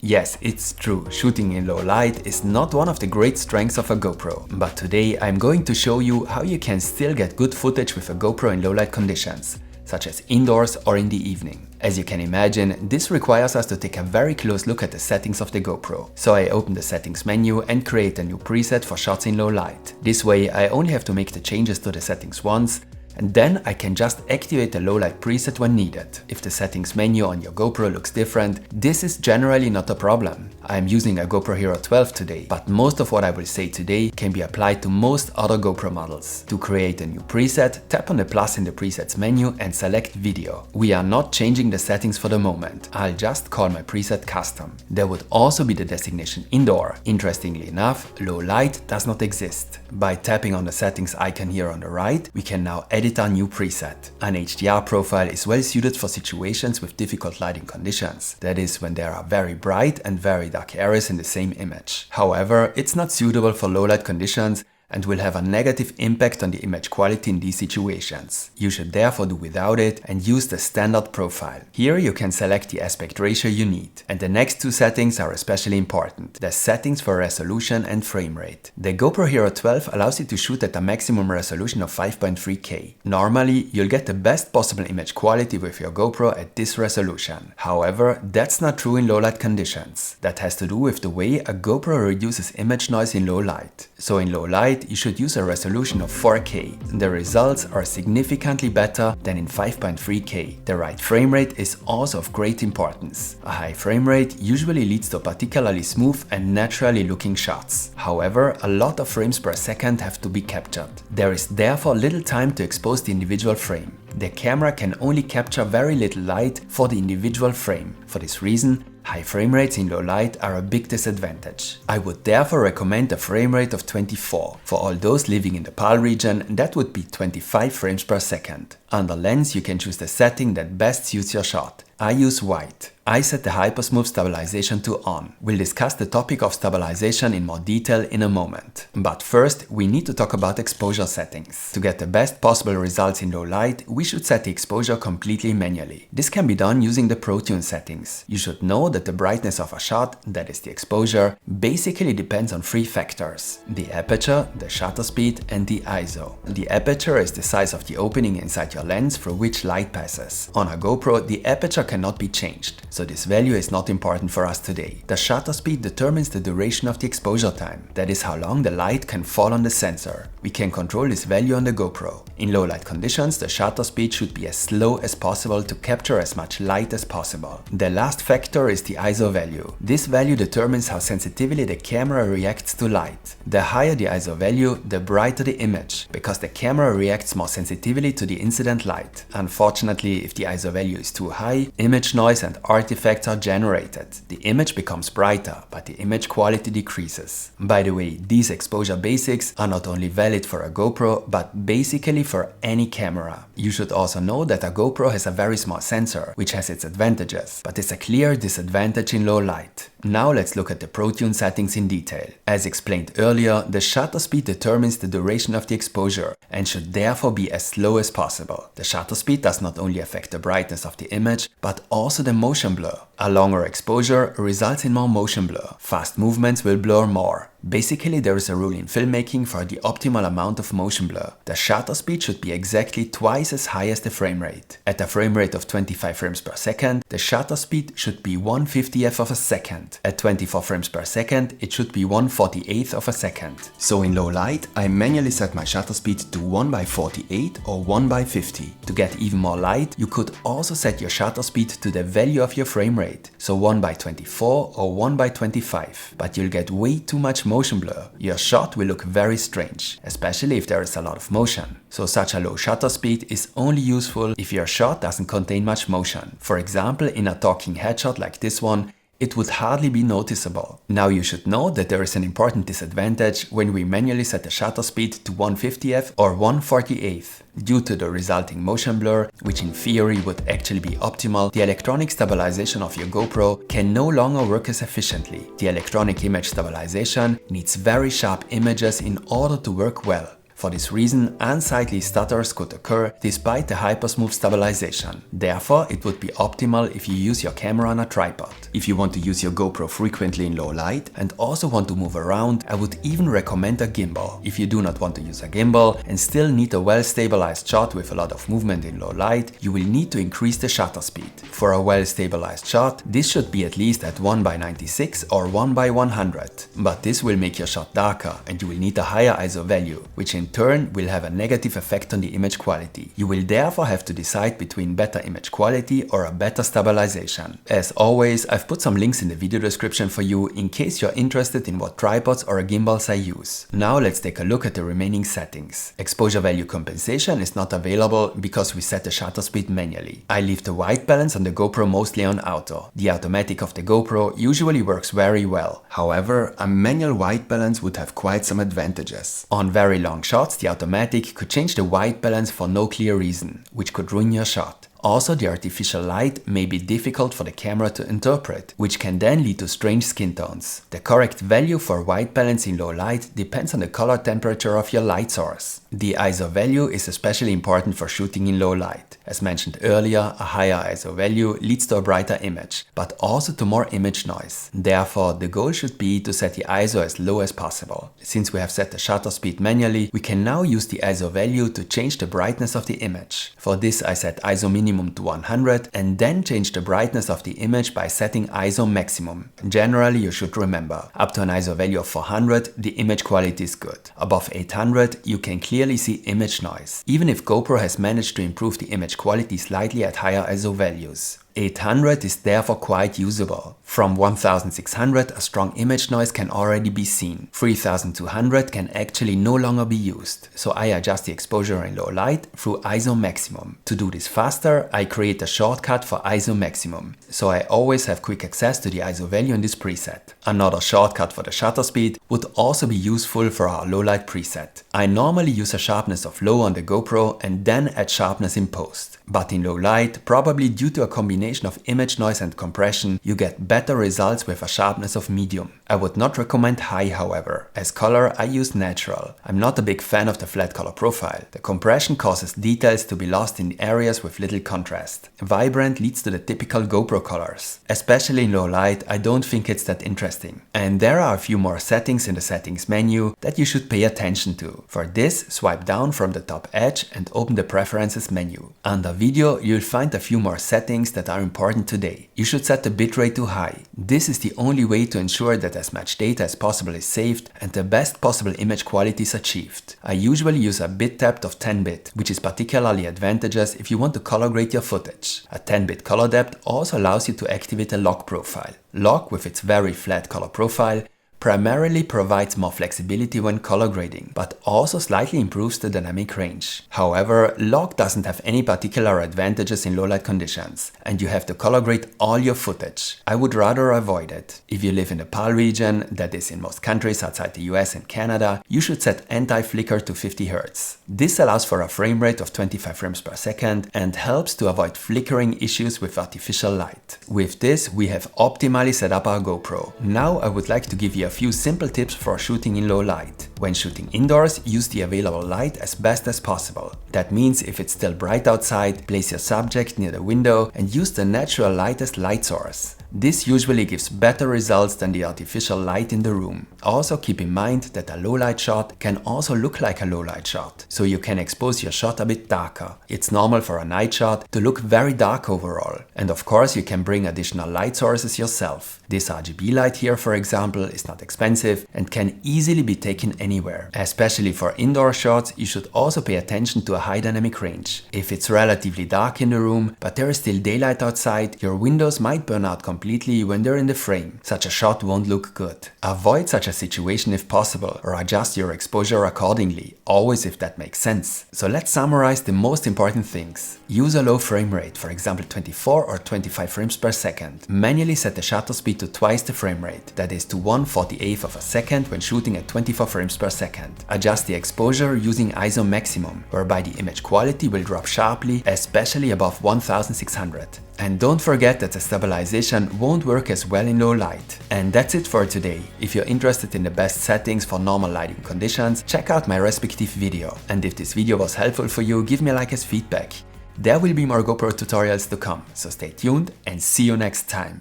Yes, it's true, shooting in low light is not one of the great strengths of a GoPro, but today I'm going to show you how you can still get good footage with a GoPro in low light conditions, such as indoors or in the evening. As you can imagine, this requires us to take a very close look at the settings of the GoPro. So I open the settings menu and create a new preset for shots in low light. This way I only have to make the changes to the settings once, and then I can just activate the low light preset when needed. If the settings menu on your GoPro looks different, this is generally not a problem. I am using a GoPro HERO 12 today, but most of what I will say today can be applied to most other GoPro models. To create a new preset, tap on the plus in the presets menu and select video. We are not changing the settings for the moment. I'll just call my preset custom. There would also be the designation indoor. Interestingly enough, low light does not exist. By tapping on the settings icon here on the right, we can now edit our new preset. An HDR profile is well suited for situations with difficult lighting conditions. That is, when there are very bright and very dark areas in the same image. However, it's not suitable for low light conditions and will have a negative impact on the image quality in these situations. You should therefore do without it and use the standard profile. Here you can select the aspect ratio you need. And the next two settings are especially important: the settings for resolution and frame rate. The GoPro HERO 12 allows you to shoot at a maximum resolution of 5.3K. Normally, you'll get the best possible image quality with your GoPro at this resolution. However, that's not true in low light conditions. That has to do with the way a GoPro reduces image noise in low light. So in low light, you should use a resolution of 4K. The results are significantly better than in 5.3K. The right frame rate is also of great importance. A high frame rate usually leads to particularly smooth and naturally looking shots. However, a lot of frames per second have to be captured. There is therefore little time to expose the individual frame. The camera can only capture very little light for the individual frame. For this reason, high frame rates in low light are a big disadvantage. I would therefore recommend a frame rate of 24. For all those living in the PAL region, that would be 25 frames per second. Under lens, you can choose the setting that best suits your shot. I use white. I set the Hypersmooth stabilization to on. We'll discuss the topic of stabilization in more detail in a moment. But first, we need to talk about exposure settings. To get the best possible results in low light, we should set the exposure completely manually. This can be done using the Protune settings. You should know that the brightness of a shot, that is the exposure, basically depends on three factors: the aperture, the shutter speed, and the ISO. The aperture is the size of the opening inside your lens through which light passes. On a GoPro, the aperture cannot be changed, so this value is not important for us today. The shutter speed determines the duration of the exposure time. That is how long the light can fall on the sensor. We can control this value on the GoPro. In low light conditions, the shutter speed should be as slow as possible to capture as much light as possible. The last factor is the ISO value. This value determines how sensitively the camera reacts to light. The higher the ISO value, the brighter the image, because the camera reacts more sensitively to the incident light. Unfortunately, if the ISO value is too high, image noise and artifacts are generated. The image becomes brighter, but the image quality decreases. By the way, these exposure basics are not only valid for a GoPro, but basically for any camera. You should also know that a GoPro has a very small sensor, which has its advantages, but is a clear disadvantage in low light. Now let's look at the Protune settings in detail. As explained earlier, the shutter speed determines the duration of the exposure and should therefore be as slow as possible. The shutter speed does not only affect the brightness of the image, but also the motion blur. A longer exposure results in more motion blur. Fast movements will blur more. Basically, there is a rule in filmmaking for the optimal amount of motion blur. The shutter speed should be exactly twice as high as the frame rate. At a frame rate of 25 frames per second, the shutter speed should be 1/50th of a second. At 24 frames per second, it should be 1/48th of a second. So in low light, I manually set my shutter speed to 1/48 or 1/50. To get even more light, you could also set your shutter speed to the value of your frame rate, so 1/24 or 1/25. But you'll get way too much motion blur. Your shot will look very strange, especially if there is a lot of motion. So such a low shutter speed is only useful if your shot doesn't contain much motion. For example, in a talking headshot like this one, it would hardly be noticeable. Now you should know that there is an important disadvantage when we manually set the shutter speed to 1/50th or 1/48th. Due to the resulting motion blur, which in theory would actually be optimal, the electronic stabilization of your GoPro can no longer work as efficiently. The electronic image stabilization needs very sharp images in order to work well. For this reason, unsightly stutters could occur despite the hyper-smooth stabilization. Therefore, it would be optimal if you use your camera on a tripod. If you want to use your GoPro frequently in low light and also want to move around, I would even recommend a gimbal. If you do not want to use a gimbal and still need a well-stabilized shot with a lot of movement in low light, you will need to increase the shutter speed. For a well-stabilized shot, this should be at least at 1:96 or 1:100. But this will make your shot darker and you will need a higher ISO value, which in turn will have a negative effect on the image quality. You will therefore have to decide between better image quality or a better stabilization. As always, I've put some links in the video description for you in case you're interested in what tripods or gimbals I use. Now let's take a look at the remaining settings. Exposure value compensation is not available because we set the shutter speed manually. I leave the white balance on the GoPro mostly on auto. The automatic of the GoPro usually works very well. However, a manual white balance would have quite some advantages. On very long shots, the automatic could change the white balance for no clear reason, which could ruin your shot. Also, the artificial light may be difficult for the camera to interpret, which can then lead to strange skin tones. The correct value for white balance in low light depends on the color temperature of your light source. The ISO value is especially important for shooting in low light. As mentioned earlier, a higher ISO value leads to a brighter image, but also to more image noise. Therefore, the goal should be to set the ISO as low as possible. Since we have set the shutter speed manually, we can now use the ISO value to change the brightness of the image. For this, I set ISO minimum to 100 and then change the brightness of the image by setting ISO maximum. Generally, you should remember, up to an ISO value of 400, the image quality is good. Above 800, you can clearly see image noise, even if GoPro has managed to improve the image quality slightly at higher ISO values. 800 is therefore quite usable. From 1600, a strong image noise can already be seen. 3200 can actually no longer be used, so I adjust the exposure in low light through ISO maximum. To do this faster, I create a shortcut for ISO maximum, so I always have quick access to the ISO value in this preset. Another shortcut for the shutter speed would also be useful for our low light preset. I normally use a sharpness of low on the GoPro and then add sharpness in post. But in low light, probably due to a combination of image noise and compression, you get better results with a sharpness of medium. I would not recommend high, however. As color, I use natural. I'm not a big fan of the flat color profile. The compression causes details to be lost in areas with little contrast. Vibrant leads to the typical GoPro colors. Especially in low light, I don't think it's that interesting. And there are a few more settings in the settings menu that you should pay attention to. For this, swipe down from the top edge and open the preferences menu. Under video, you'll find a few more settings that are important today. You should set the bitrate to high. This is the only way to ensure that as much data as possible is saved and the best possible image quality is achieved. I usually use a bit depth of 10-bit, which is particularly advantageous if you want to color grade your footage. A 10-bit color depth also allows you to activate a lock profile. Lock, with its very flat color profile, primarily provides more flexibility when color grading, but also slightly improves the dynamic range. However, lock doesn't have any particular advantages in low light conditions, and you have to color grade all your footage. I would rather avoid it. If you live in the PAL region, that is in most countries outside the US and Canada, you should set anti-flicker to 50 Hz. This allows for a frame rate of 25 frames per second and helps to avoid flickering issues with artificial light. With this, we have optimally set up our GoPro. Now I would like to give you a few simple tips for shooting in low light. When shooting indoors, use the available light as best as possible. That means if it's still bright outside, place your subject near the window and use the natural light as light source. This usually gives better results than the artificial light in the room. Also keep in mind that a low light shot can also look like a low light shot, so you can expose your shot a bit darker. It's normal for a night shot to look very dark overall. And of course you can bring additional light sources yourself. This RGB light here, for example, is not expensive and can easily be taken anywhere. Especially for indoor shots, you should also pay attention to a high dynamic range. If it's relatively dark in the room, but there is still daylight outside, your windows might burn out completely when they're in the frame. Such a shot won't look good. Avoid such a situation if possible, or adjust your exposure accordingly, always if that makes sense. So let's summarize the most important things. Use a low frame rate, for example 24 or 25 frames per second. Manually set the shutter speed to twice the frame rate, that is to 1/48 of a second when shooting at 24 frames per second. Adjust the exposure using ISO maximum, whereby the image quality will drop sharply, especially above 1600. And don't forget that the stabilization won't work as well in low light. And that's it for today. If you're interested in the best settings for normal lighting conditions, check out my respective video. And if this video was helpful for you, give me a like as feedback. There will be more GoPro tutorials to come, so stay tuned and see you next time.